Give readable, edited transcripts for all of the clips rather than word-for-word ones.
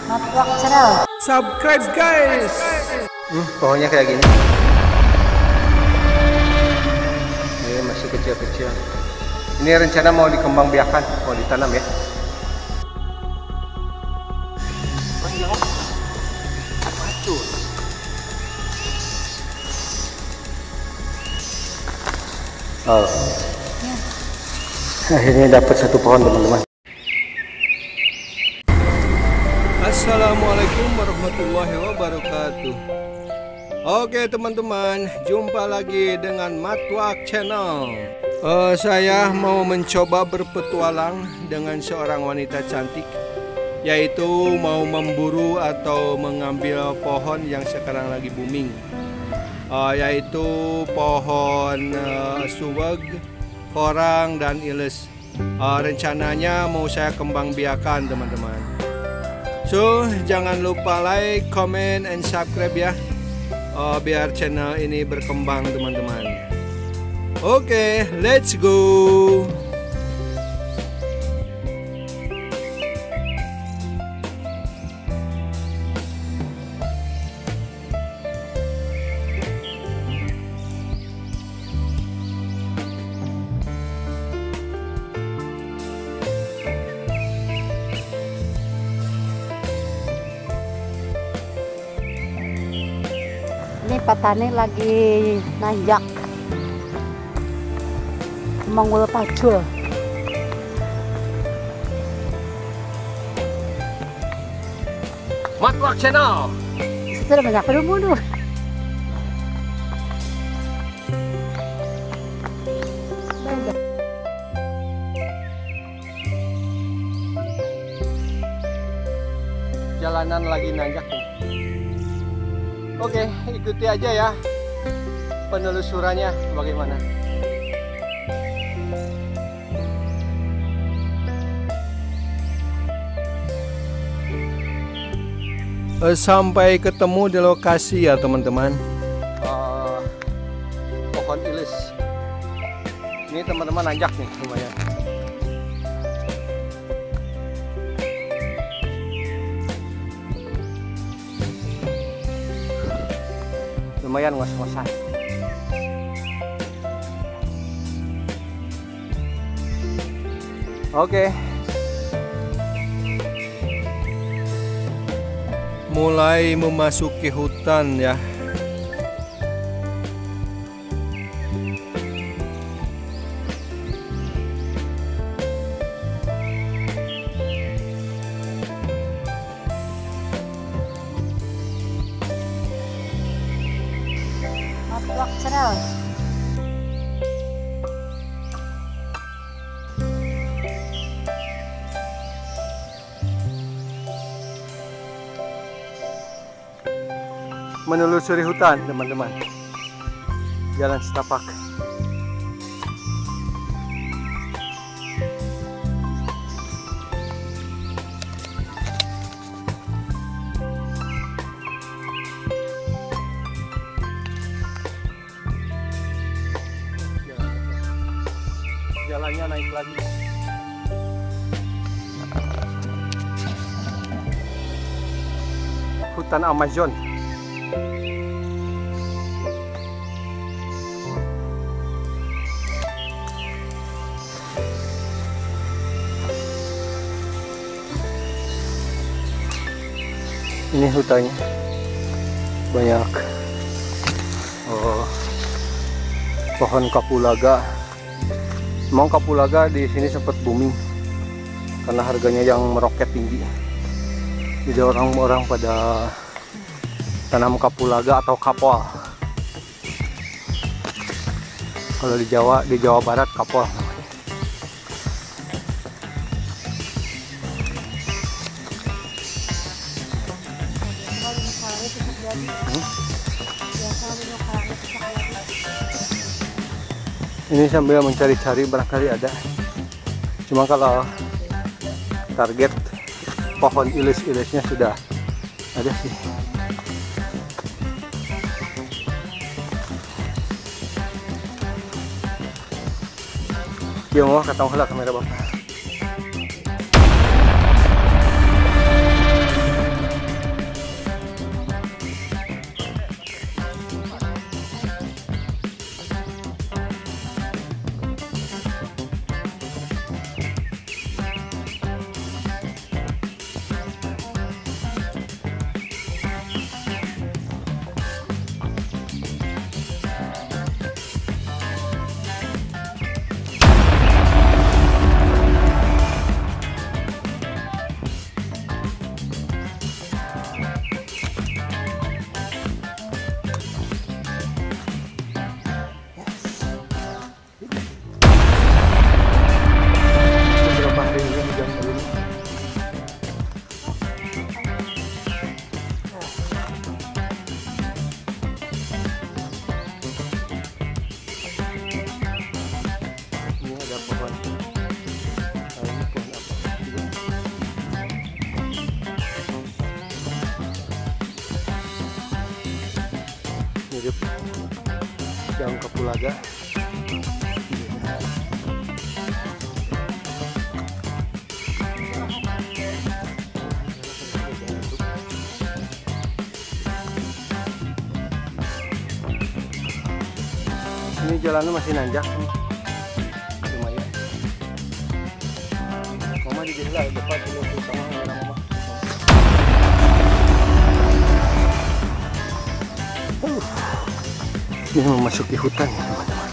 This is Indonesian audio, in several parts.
Matwak Channel. Subscribe guys. Pohonnya kayak gini. Ini masih kecil-kecil. Ini rencana mau dikembangbiakan, mau ditanam ya. Oh. Akhirnya dapat satu pohon teman-teman. Assalamualaikum warahmatullahi wabarakatuh. Oke teman-teman, jumpa lagi dengan Matwak Channel. Saya mau mencoba berpetualang dengan seorang wanita cantik, yaitu mau memburu atau mengambil pohon yang sekarang lagi booming, yaitu pohon suweg, korang, dan iles. Rencananya mau saya kembang biakan teman-teman. So, jangan lupa like, comment, and subscribe ya, biar channel ini berkembang teman-teman. Oke, let's go. Ini petani lagi nanjak manggul pacul. Matwak Channel. Sudah banyak dulu. Jalanan lagi nanjak nih. Oke, ikuti aja ya penelusurannya bagaimana. Sampai ketemu di lokasi ya teman-teman. Pohon ilis. Ini teman-teman nanjak nih lumayan. Lumayan ngos-ngosan. Oke. Mulai memasuki hutan ya. Matwak Channel. Menelusuri hutan teman-teman. Jalan setapak. Jalannya naik lagi. Hutan Amazon. Ini hutannya banyak pohon kapulaga. Emang kapulaga di sini sempat booming karena harganya yang meroket tinggi. Jadi orang-orang pada tanam kapulaga atau kapol. Kalau di Jawa Barat kapol. Ini sambil mencari-cari barangkali ada. Cuma kalau target pohon ilis-ilisnya sudah ada sih. Dia mau katong heula kamera bapak. hidup daun kapulaga. Ini jalannya masih nanjak nih. Lumayan. Mama di desa depan dulu sama orang mama. Ini memasuki hutan ya teman-teman.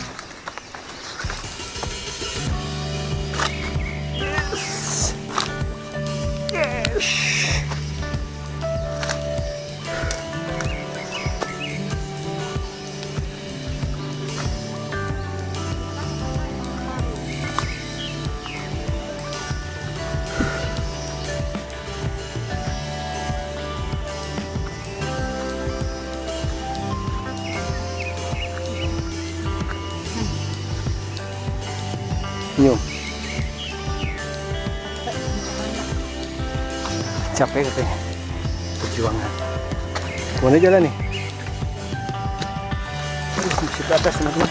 Yes. Nyum. Capek katanya. Perjuangan. Mana jalan nih? Masih ke atas teman-teman.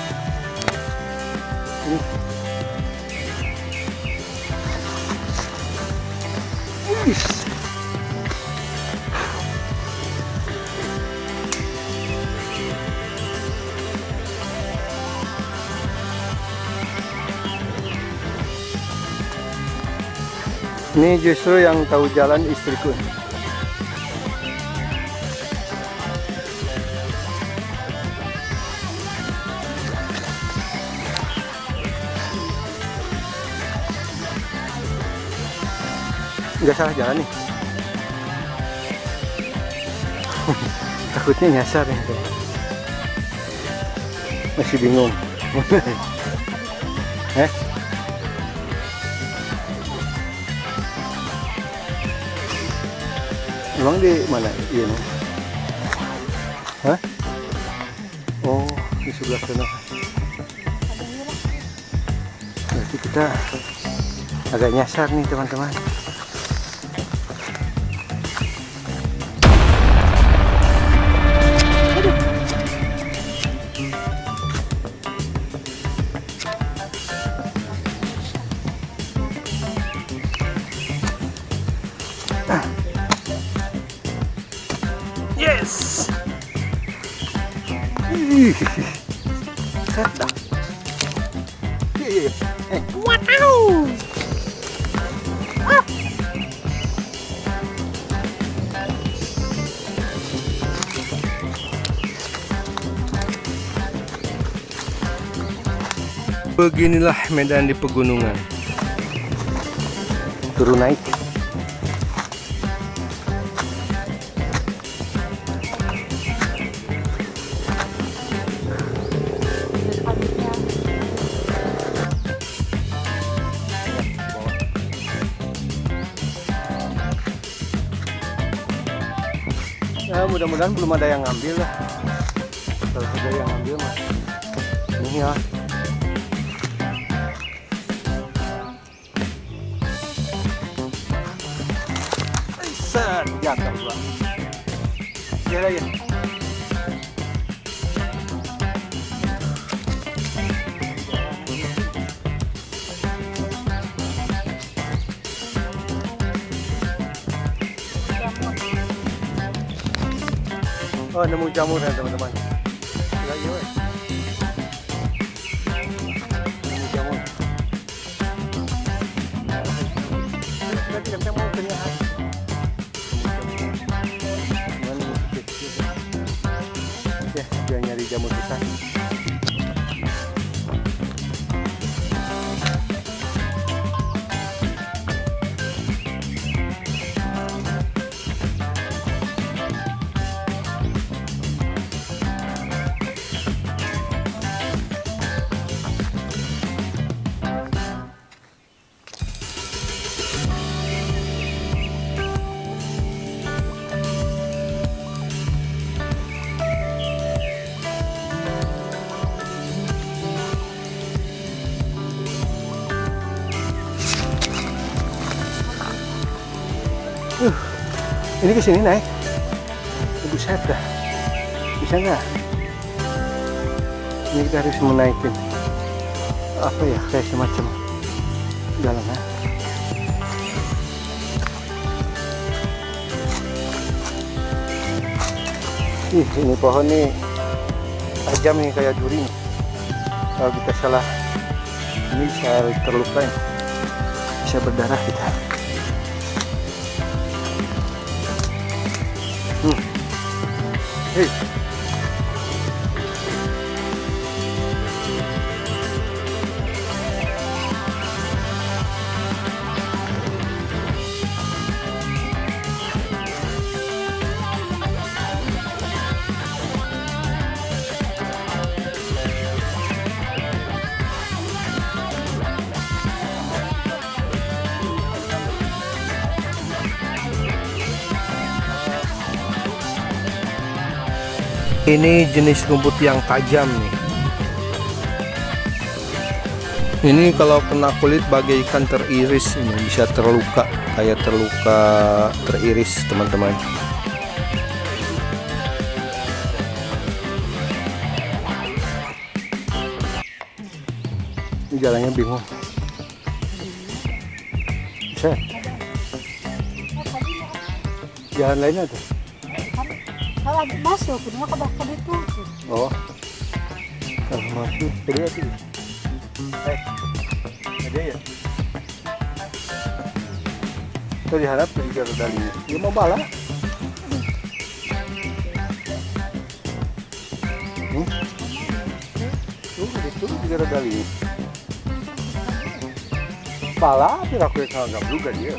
Ini. Wih. Ini justru yang tahu jalan istriku. Nggak salah jalan nih. Takutnya nyasar nih. Masih bingung. Emang di mana? Iya nih. Hah? Oh, di sebelah sana. Berarti kita agak nyasar nih teman-teman. Yes. Set dah. Iya. Wow. Beginilah medan di pegunungan. Turun naik. Ya, mudah-mudahan belum ada yang ngambil lah. Kalau ada yang ngambil mah ini ya. Set, jatuh pula. Ya lagi. Oh, nemu jamur ya teman-teman. Enggak iya, weh. Nemu jamur. Berarti kan mau kelihatan. Ya, dia nyari jamur besar. Ini ke sini naik. Buset dah. Bisa nggak? Ini kita harus menaikin apa ya, kayak semacam jalan ya. Ini pohon nih tajam nih kayak duri nih. Kalau kita salah ini bisa terluka ya. Bisa berdarah kita. Hei. Ini jenis rumput yang tajam nih. Ini kalau kena kulit bagaikan teriris, ini bisa terluka, kayak terluka teriris teman-teman. Ini jalannya bingung. Bisa. Jalan lainnya tuh. Kalau masuk, kenapa ke bakal itu? Oh, kalau masuk, ada tuh. Ada ya? Kita diharap juga rodalinya. Dia mau balap. Tuh, itu juga rodalinya. Balap, tidak aku yang nggak juga dia.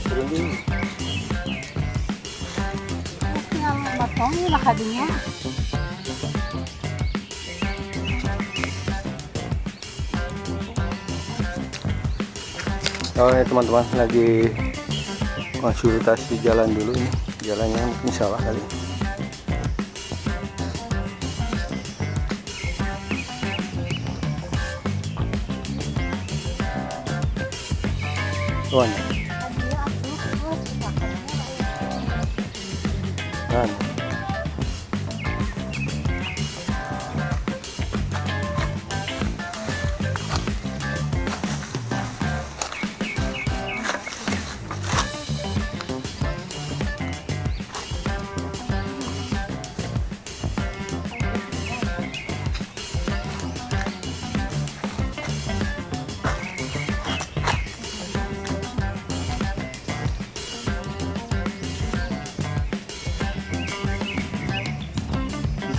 Turun dulu. Matangnya lah kadinya. Oh ya teman-teman, lagi konsultasi jalan dulu nih. Jalannya mungkin salah kali. Tuan. Kan.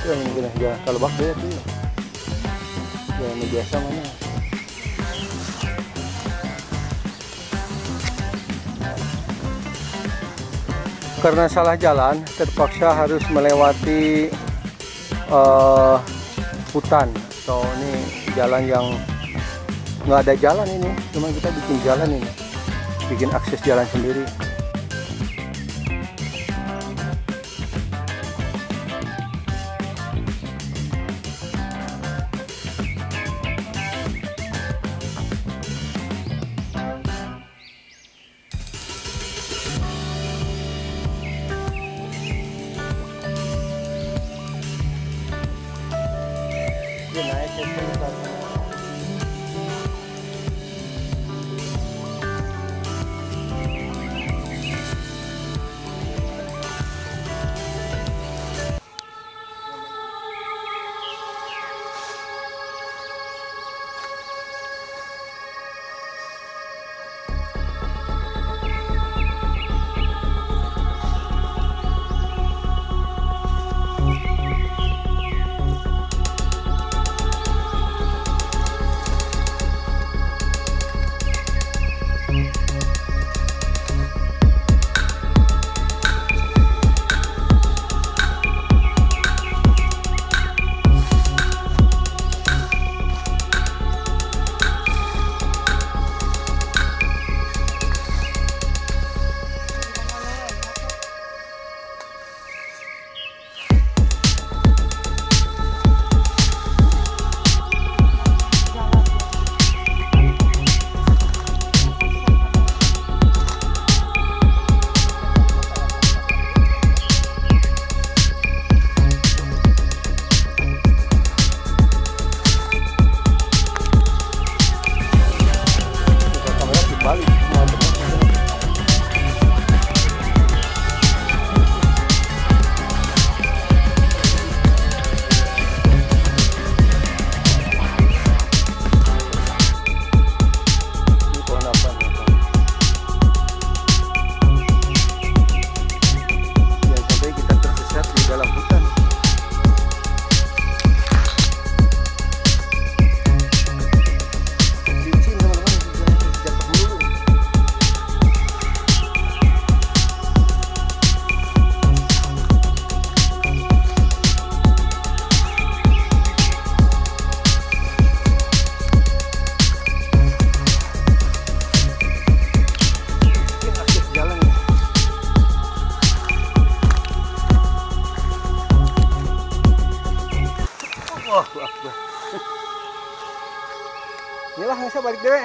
Itu yang mungkin jalan kalebak dia tuh ya. Jalan biasa mana. Karena salah jalan, terpaksa harus melewati hutan. So ini jalan yang nggak ada jalan ini, cuma kita bikin jalan ini, bikin akses jalan sendiri. bisa balik dewe.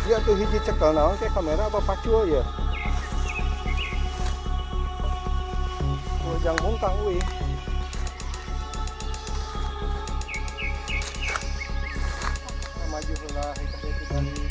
Dia tuh hiji cekel naon kayak kamera apa pacu ya. Ujang bungkang wih. Maju pula kita dari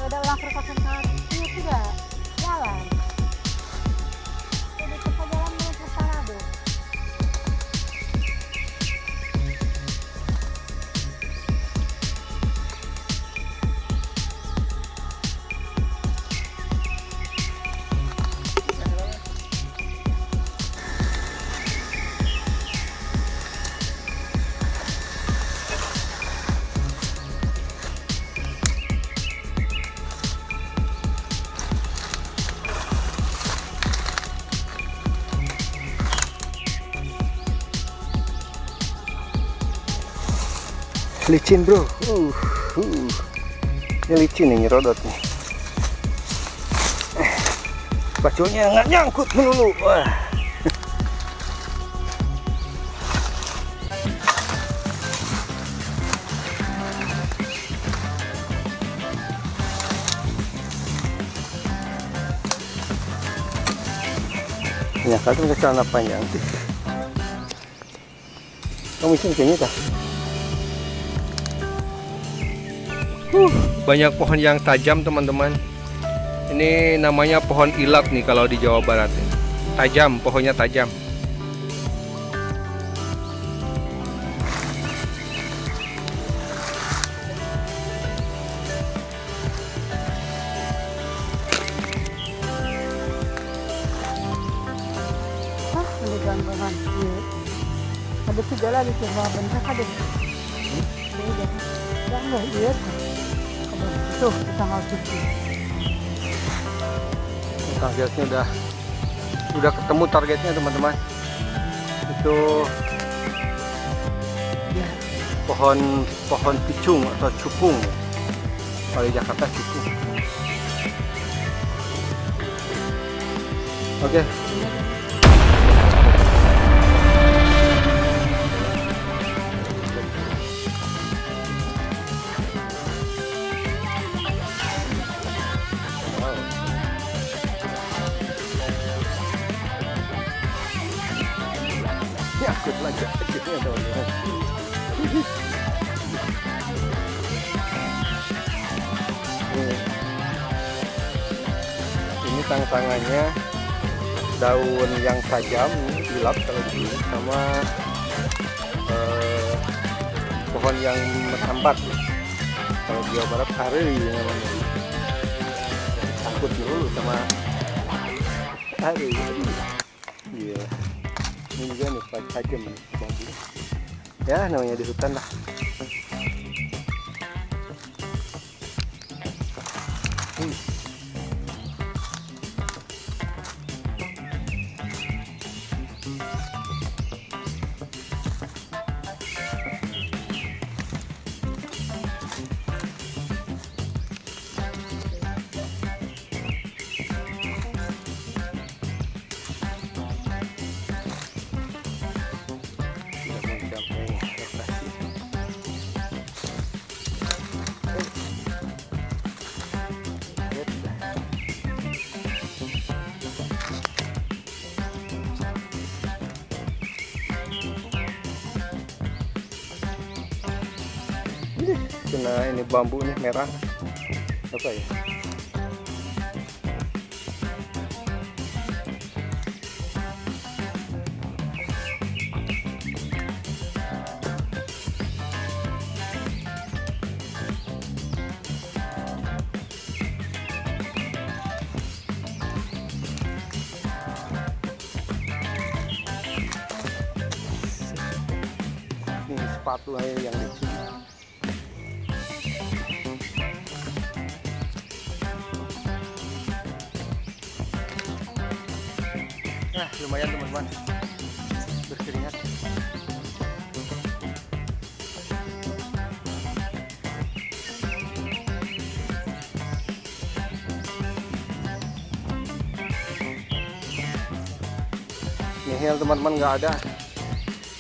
ada orang perkonsentrasi tidak jalan. Jadi kita jalan menuju Sarado. licin bro, ini licin nih nyerodot nih. Pacunya nggak nyangkut melulu. Wah. Ya kadang ke celana panjang sih. Kamu isi kayaknya tak? Banyak pohon yang tajam teman-teman. Ini namanya pohon ilat nih kalau di Jawa Barat. Tajam, pohonnya tajam. Ada gambaran. Ada tiga lagi coba bentar ada. Beda. Ya enggak lihat. Tuh tanggal 7. Targetnya udah ketemu targetnya teman-teman. Itu pohon picung atau cupung. Kalau di Jakarta cupung. Oke. Nyangkut lagi akhirnya teman-teman. Ini tantangannya daun yang tajam ilat kalau di sini sama pohon yang merambat. Kalau di Jawa Barat hari namanya. Sangkut dulu sama hari. Iya. Ini juga nih tajam nih bambu. Ya namanya di hutan lah. Kena ini bambu nih merah apa ya? sepatu yang di sini. Nah, lumayan teman-teman, berkeringat. Nihil teman-teman nggak ada,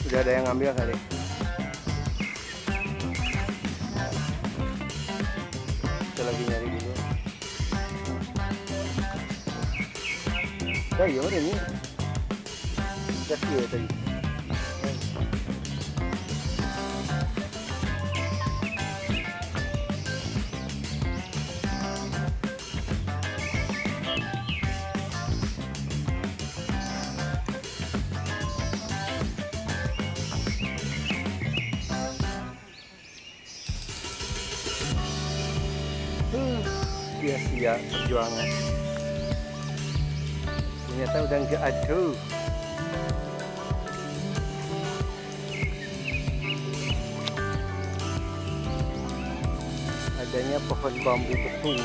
udah ada yang ngambil kali. Kita lagi nyari dulu. Ya iya ini, udah iya tadi. Sia-sia perjuangan. Ternyata udah nggak ada. Adanya pohon bambu betung.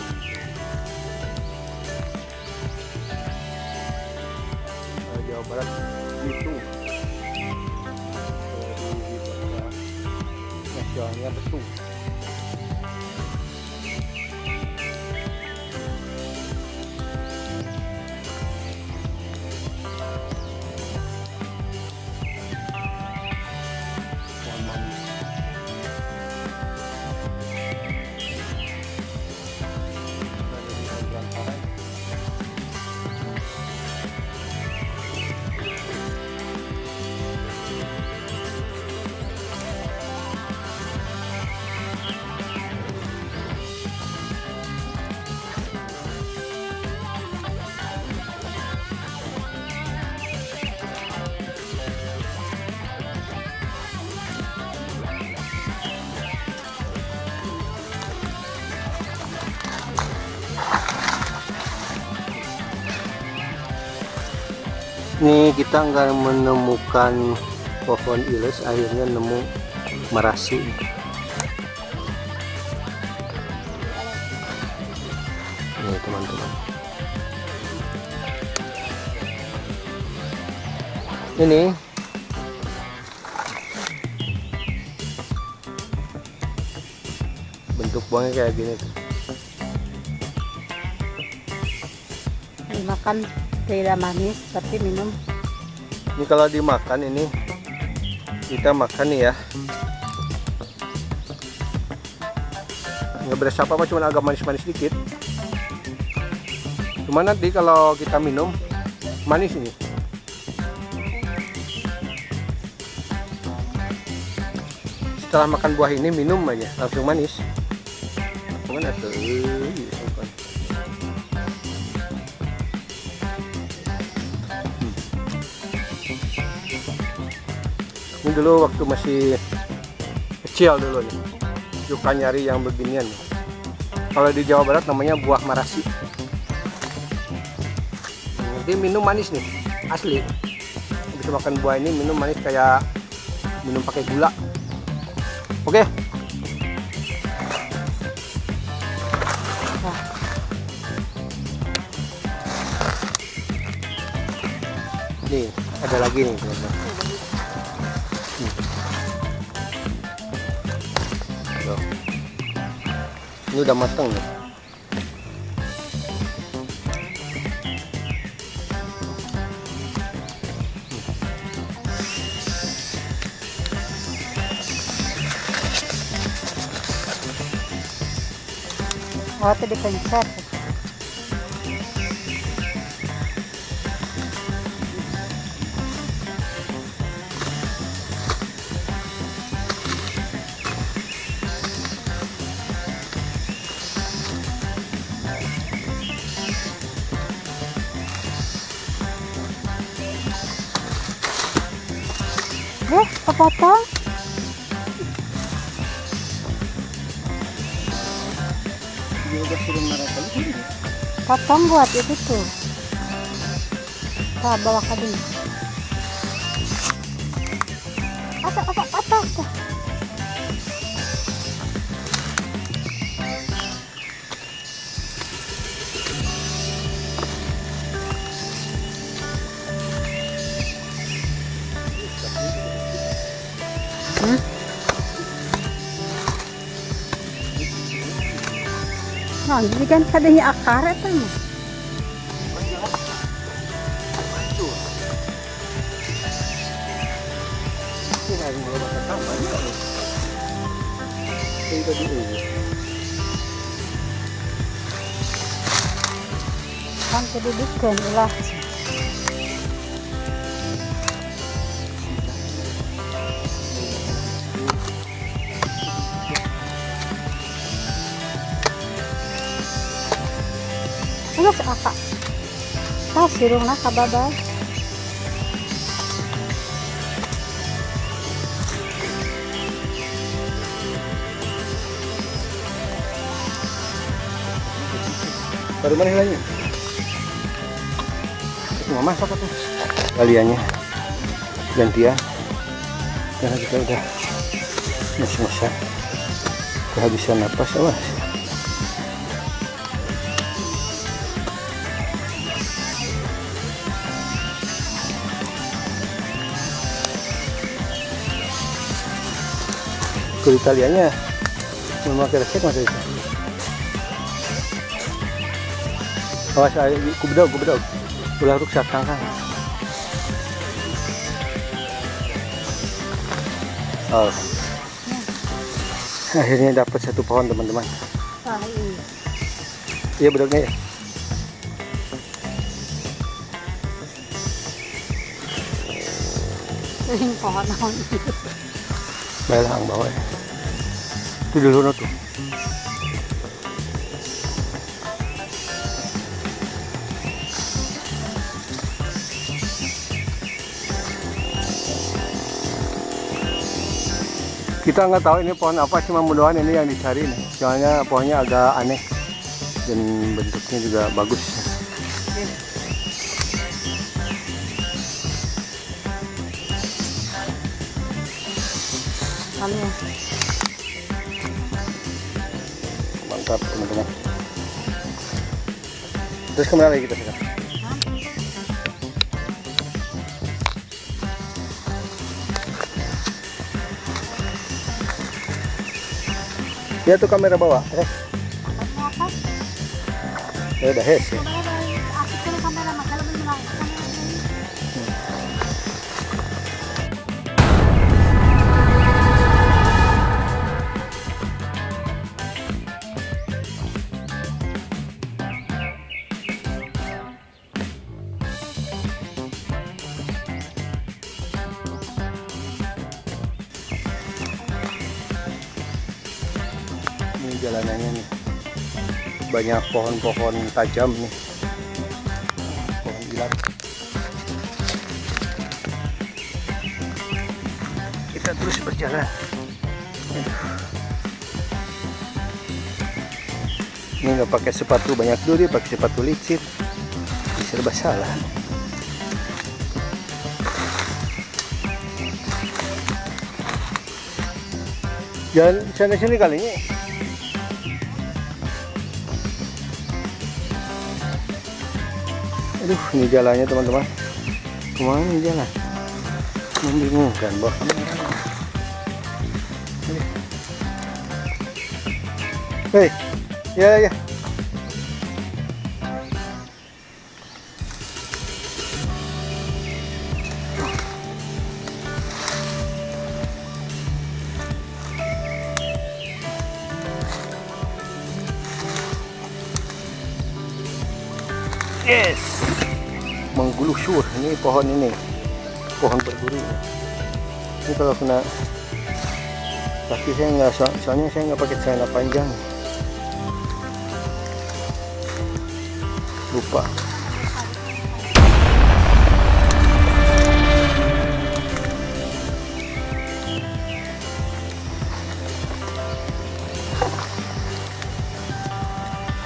Jawa Barat itu nasionalnya betung. Nih kita nggak menemukan pohon iles, akhirnya nemu marasi. Nih teman-teman, ini bentuk buahnya kayak gini tuh. Dimakan tidak manis tapi minum. Ini kalau dimakan ini kita makan nih ya, nggak berasa apa-apa, cuma agak manis-manis dikit. Cuma nanti kalau kita minum manis ini. Setelah makan buah ini minum aja langsung manis. Cuman ada ini dulu waktu masih kecil dulu nih, suka nyari yang beginian. Kalau di Jawa Barat namanya buah marasi. Nanti minum manis nih, asli. Bisa makan buah ini minum manis kayak minum pakai gula. Oke. Nih, ada lagi nih teman-teman. Ini udah matang nih. Oh, itu dipencet. Kepotong. Potong buat itu tuh. Nah, bawa ke sini. Atas. Nah, jadi kan kadangnya akar itu mah. Kan kedudukan ulah. Enggak seakak. Nah, sirung lah kababay. Baru mana lagi? Mama apa tuh? Kaliannya gantian. Karena kita udah masa-masa kehabisan napas, awas. Kulit taliannya memakai resep masa itu. Awas, kubedau. Ulah rusak kangkang. Oh. Akhirnya dapat satu pohon, teman-teman. Iya bedaknya ya. Ini pohon naon. Baiklah, ang bawah. Itu dulu tuh. Kita nggak tahu ini pohon apa, cuma mudah-mudahan ini yang dicari nih. Soalnya pohonnya agak aneh dan bentuknya juga bagus. Mantap, teman-teman. Terus kemana lagi kita sekarang? Ya tuh kamera bawa, ya udah hes. Ya. Jalanannya nih banyak pohon-pohon tajam nih, pohon gilat. Kita terus berjalan. Ini nggak pakai sepatu banyak duri, pakai sepatu licin, serba salah. Jalan sana-sini kalinya. Aduh, ini jalannya teman-teman. Kemana ini jalan? Membingungkan, Bang. Hei, ya. Yes, menggelusur. Ini pohon berduri. Ini kalau kena kaki saya nggak, soalnya saya nggak pakai celana panjang. Lupa.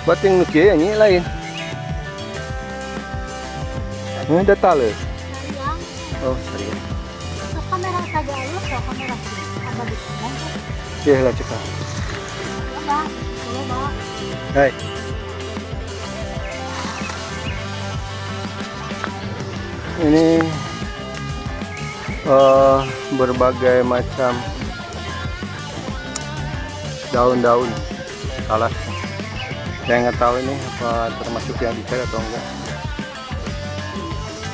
Bating nuki ini lain. Ini data le. Oh, serius. Kamera saja lu, kamera ada di sana. Ya lah cekak. Hai. Ini berbagai macam daun-daun talas. Saya nggak tahu ini apa termasuk yang dicari atau enggak.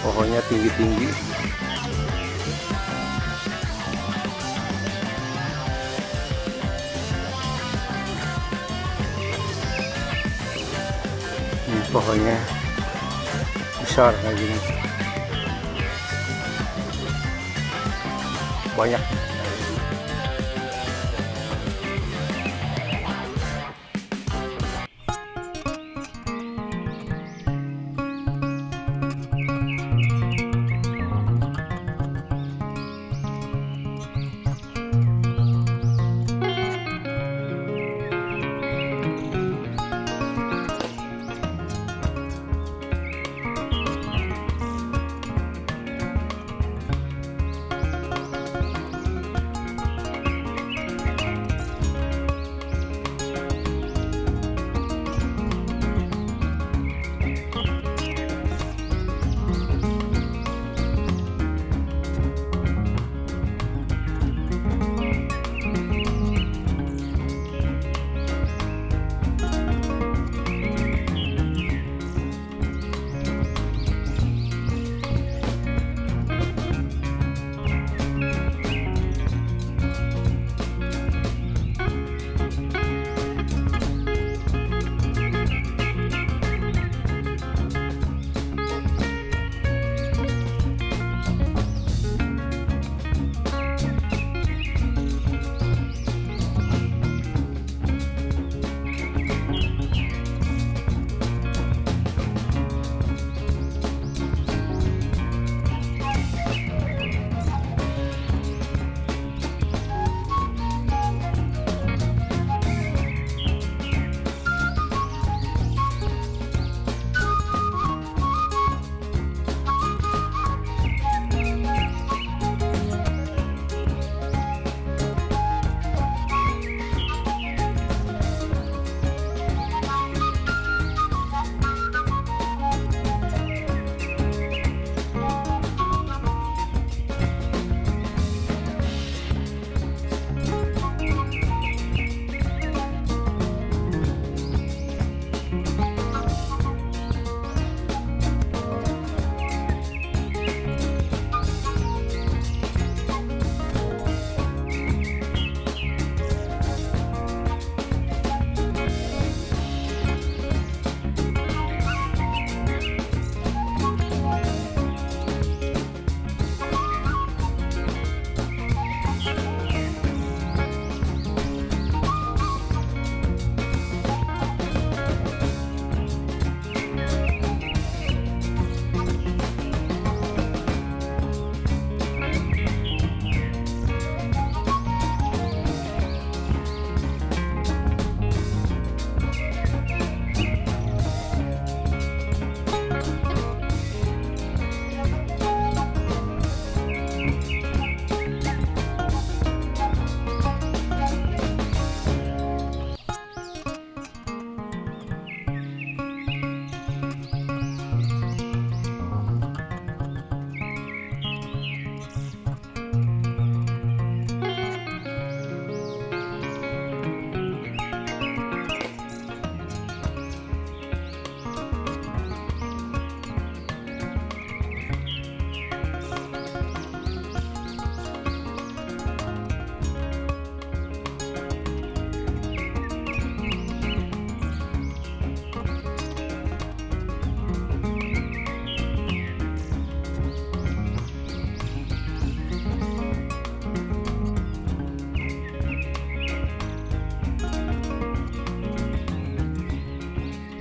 Pohonnya tinggi-tinggi. Pohonnya besar kayak gini, banyak.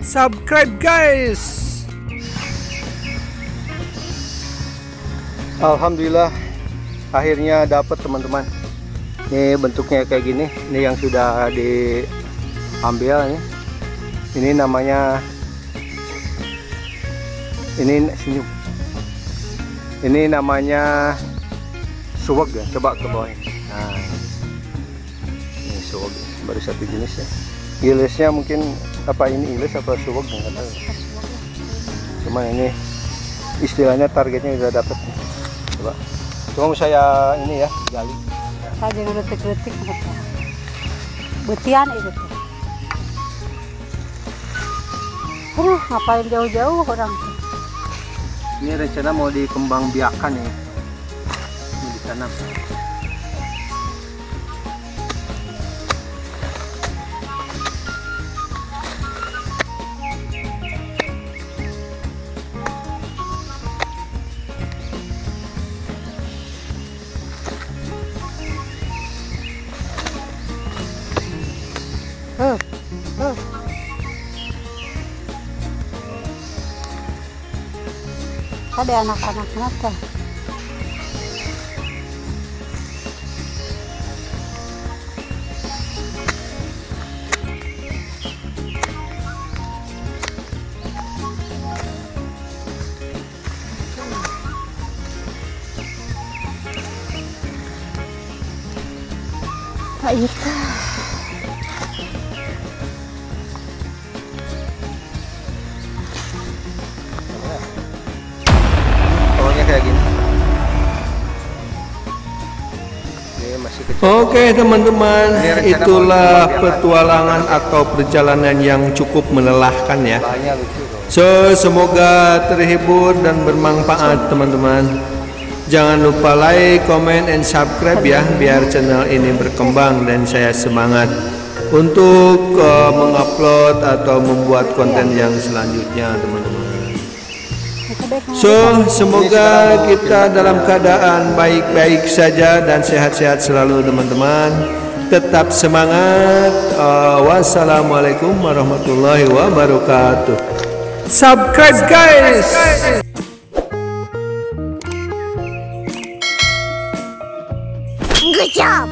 Subscribe guys. Alhamdulillah akhirnya dapat teman-teman. Ini bentuknya kayak gini. Ini yang sudah diambil nih. Ini namanya senyum. Ini namanya suweg ya. Coba ke bawah. Nah, ini suweg baru satu jenis ya. Ilisnya mungkin apa ini ilis apa suweg nggak tahu. Cuma ini istilahnya targetnya udah dapat. Coba. Cuma saya ini ya gali. Saja ngeretik-retik betian itu tuh. Aduh, ngapain jauh-jauh orang tuh. Ini rencana mau dikembangbiakan ya. Ini ditanam. Ada anak-anak kenapa? Pak Ika. Kayak gini. Ini masih kecil. Oke teman-teman, itulah petualangan atau perjalanan yang cukup melelahkan ya. So semoga terhibur dan bermanfaat teman-teman. Jangan lupa like, comment, and subscribe ya, biar channel ini berkembang dan saya semangat untuk mengupload atau membuat konten yang selanjutnya teman-teman. So, semoga kita dalam keadaan baik-baik saja dan sehat-sehat selalu teman-teman. Tetap semangat. Wassalamualaikum warahmatullahi wabarakatuh. Subscribe guys. Good job.